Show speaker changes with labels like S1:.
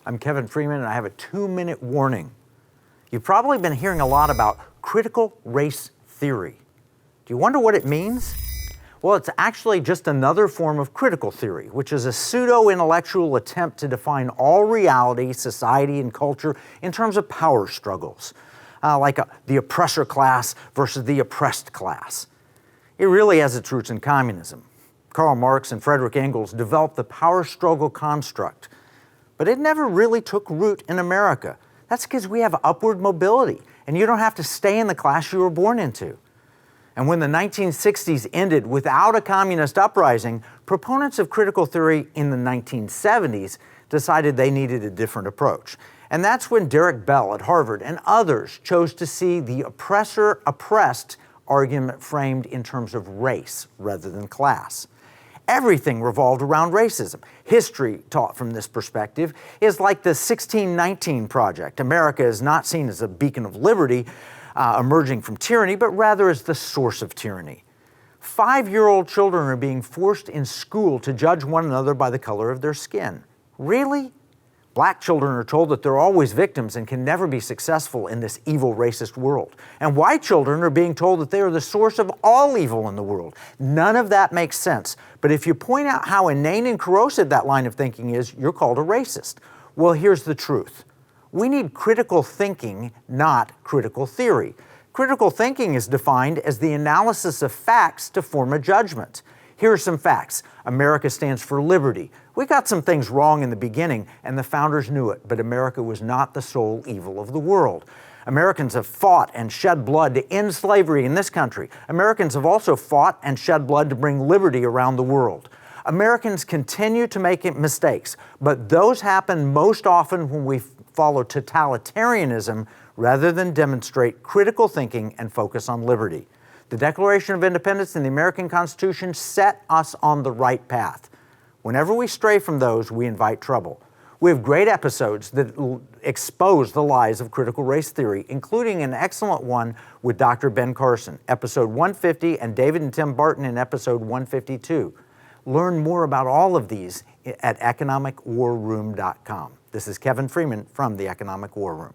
S1: I'm Kevin Freeman, and I have a 2-minute warning. You've probably been hearing a lot about critical race theory. Do you wonder what it means? Well, it's actually just another form of critical theory, which is a pseudo-intellectual attempt to define all reality, society, and culture in terms of power struggles, like the oppressor class versus the oppressed class. It really has its roots in communism. Karl Marx and Friedrich Engels developed the power struggle construct, but it never really took root in America. That's because we have upward mobility, and you don't have to stay in the class you were born into. And when the 1960s ended without a communist uprising, proponents of critical theory in the 1970s decided they needed a different approach. And that's when Derek Bell at Harvard and others chose to see the oppressor-oppressed argument framed in terms of race rather than class. Everything revolved around racism. History taught from this perspective is like the 1619 Project. America is not seen as a beacon of liberty emerging from tyranny, but rather as the source of tyranny. 5-year-old children are being forced in school to judge one another by the color of their skin. Really? Black children are told that they're always victims and can never be successful in this evil, racist world. And white children are being told that they are the source of all evil in the world. None of that makes sense. But if you point out how inane and corrosive that line of thinking is, you're called a racist. Well, here's the truth. We need critical thinking, not critical theory. Critical thinking is defined as the analysis of facts to form a judgment. Here are some facts. America stands for liberty. We got some things wrong in the beginning, and the founders knew it, but America was not the sole evil of the world. Americans have fought and shed blood to end slavery in this country. Americans have also fought and shed blood to bring liberty around the world. Americans continue to make mistakes, but those happen most often when we follow totalitarianism rather than demonstrate critical thinking and focus on liberty. The Declaration of Independence and the American Constitution set us on the right path. Whenever we stray from those, we invite trouble. We have great episodes that expose the lies of critical race theory, including an excellent one with Dr. Ben Carson, episode 150, and David and Tim Barton in episode 152. Learn more about all of these at economicwarroom.com. This is Kevin Freeman from the Economic War Room.